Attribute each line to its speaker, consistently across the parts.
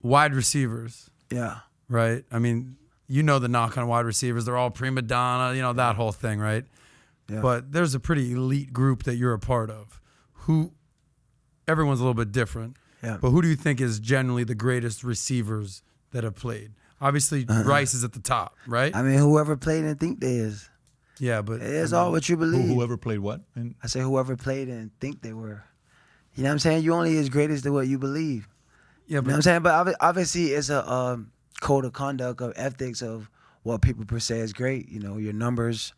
Speaker 1: wide receivers.
Speaker 2: Yeah.
Speaker 1: Right? I mean, you know the knock on wide receivers. They're all prima donna, you know, that whole thing, right?
Speaker 2: Yeah.
Speaker 1: But there's a pretty elite group that you're a part of. Everyone's a little bit different.
Speaker 2: Yeah.
Speaker 1: But who do you think is generally the greatest receivers that have played? Obviously, Rice is at the top, right?
Speaker 2: I mean, whoever played and think they is.
Speaker 1: Yeah, but
Speaker 2: It's all what you believe.
Speaker 3: Whoever played what?
Speaker 2: I say whoever played and think they were. You know what I'm saying? You only as great as to what you believe.
Speaker 1: Yeah,
Speaker 2: You know what I'm saying? But obviously, it's a code of conduct, of ethics of what people per se is great. You know, your numbers,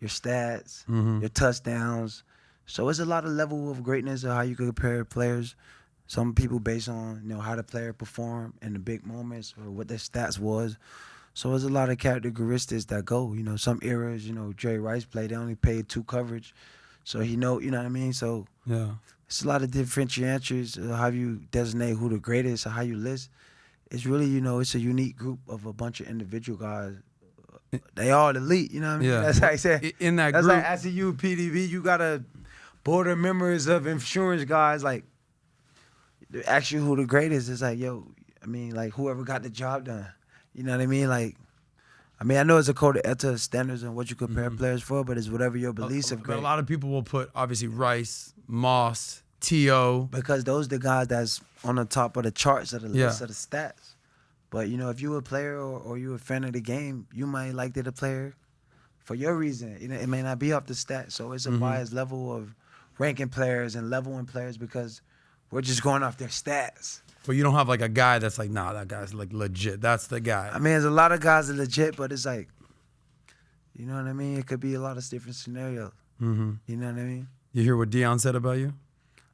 Speaker 2: your stats, your touchdowns. So it's a lot of level of greatness of how you can compare players. Some people based on, you know, how the player performed in the big moments or what their stats was. So there's a lot of characteristics that go. You know, some eras, you know, Jerry Rice played, they only paid 2 coverage. So you know what I mean? So
Speaker 1: yeah.
Speaker 2: it's a lot of differentiators of how you designate who the greatest or how you list. It's really, you know, it's a unique group of a bunch of individual guys. They all elite, you know what I mean?
Speaker 1: Yeah.
Speaker 2: That's how I said.
Speaker 1: In that
Speaker 2: That's
Speaker 1: group.
Speaker 2: like SCU, PDB, you got a board of members of insurance guys, like, they ask you who the greatest is. Like, yo, I mean, like, whoever got the job done. You know what I mean? Like, I mean, I know it's a code of ethics, standards, and what you compare players for, but it's whatever your beliefs of
Speaker 1: But
Speaker 2: great.
Speaker 1: a lot of people will put, obviously, Rice, Moss, T.O.
Speaker 2: Because those the guys that's on the top of the charts of the
Speaker 1: Yeah.
Speaker 2: list of the stats. But, you know, if you're a player or you're a fan of the game, you might like the player for your reason. You know, it may not be off the stats. So it's a biased level of ranking players and leveling players because we're just going off their stats.
Speaker 1: But you don't have like a guy that's like, nah, that guy's like legit. That's the guy.
Speaker 2: I mean, there's a lot of guys that are legit, but it's like, you know what I mean? It could be a lot of different scenarios. You know what I mean?
Speaker 1: You hear what Deion said about you?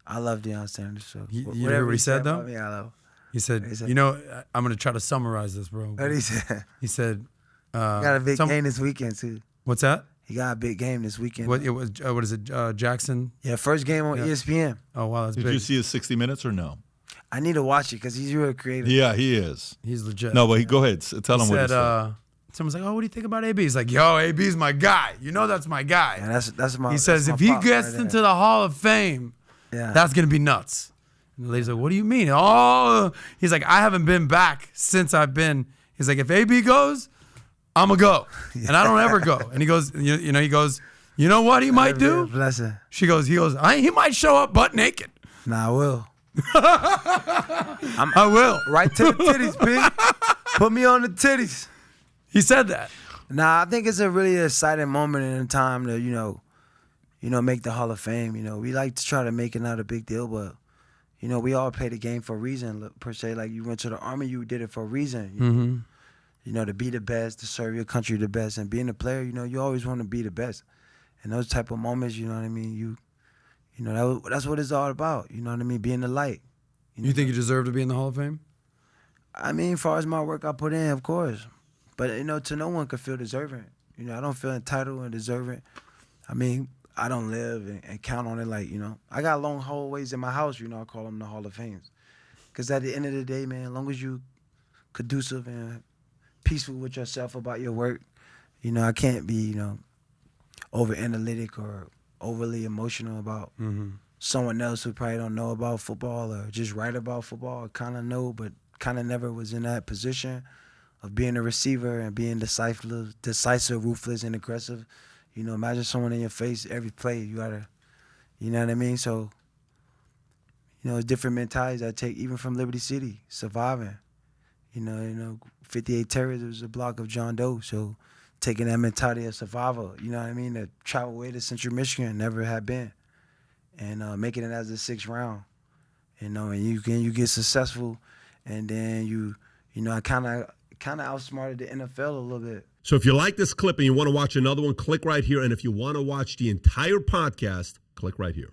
Speaker 2: I love Deion Sanders. So
Speaker 1: You
Speaker 2: whatever
Speaker 1: hear what he said, though?
Speaker 2: about me, I love.
Speaker 1: He said,
Speaker 2: What he said?
Speaker 1: you know, I'm going to try to summarize this, bro.
Speaker 2: What he said?
Speaker 1: He said,
Speaker 2: He got a big game this weekend, too.
Speaker 1: What's that?
Speaker 2: He got a big game this weekend.
Speaker 1: What is it, Jackson?
Speaker 2: Yeah, first game on ESPN.
Speaker 1: Oh, wow, that's
Speaker 3: Did
Speaker 1: big.
Speaker 3: you see his 60 Minutes or no?
Speaker 2: I need to watch it because he's real creative.
Speaker 3: Yeah, he is.
Speaker 1: He's legit.
Speaker 3: No, but go ahead. Tell
Speaker 1: He
Speaker 3: him what he
Speaker 1: said,
Speaker 3: said.
Speaker 1: someone's like, oh, what do you think about AB? He's like, yo, AB's my guy. You know that's my guy.
Speaker 2: And that's my.
Speaker 1: He says,
Speaker 2: that's
Speaker 1: if
Speaker 2: my
Speaker 1: he
Speaker 2: pop
Speaker 1: gets
Speaker 2: right
Speaker 1: into
Speaker 2: there.
Speaker 1: the Hall of Fame,
Speaker 2: Yeah.
Speaker 1: that's going to be nuts. And the lady's like, what do you mean? Oh, he's like, I haven't been back since I've been. He's like, if AB goes, I'm going to go. And I don't ever go. And he goes, he goes, you know what he might do?
Speaker 2: Blessing.
Speaker 1: He goes, he might show up butt naked.
Speaker 2: Nah, I will.
Speaker 1: I will.
Speaker 2: Right to the titties, P. Put me on the titties.
Speaker 1: He said that.
Speaker 2: Nah, I think it's a really exciting moment in time to, you know, make the Hall of Fame. You know, we like to try to make it not a big deal, but, you know, we all play the game for a reason, per se. Like, you went to the Army, you did it for a reason. You know, to be the best, to serve your country the best. And being a player, you know, you always want to be the best. And those type of moments, you know what I mean, you know, that's what it's all about. You know what I mean, being the light.
Speaker 1: You think you deserve to be in the Hall of Fame?
Speaker 2: I mean, as far as my work I put in, of course. But, you know, to no one could feel deserving. You know, I don't feel entitled and deserving. I mean, I don't live and count on it like, you know. I got long hallways in my house, you know, I call them the Hall of Fames. Because at the end of the day, man, as long as you conducive and peaceful with yourself about your work, you know, I can't be, you know, over-analytic or overly emotional about someone else who probably don't know about football or just write about football, kind of know, but kind of never was in that position of being a receiver and being decisive, ruthless, and aggressive. You know, imagine someone in your face every play. You gotta, you know what I mean? So, you know, it's different mentalities I take even from Liberty City, surviving. You know, 58 Terrace was a block of John Doe, so taking that mentality of survivor, you know what I mean, to travel away to Central Michigan, never had been, and making it as the 6th round, you know, and you get successful, and then you know, I kind of outsmarted the NFL a little bit.
Speaker 4: So if you like this clip and you want to watch another one, click right here. And if you want to watch the entire podcast, click right here.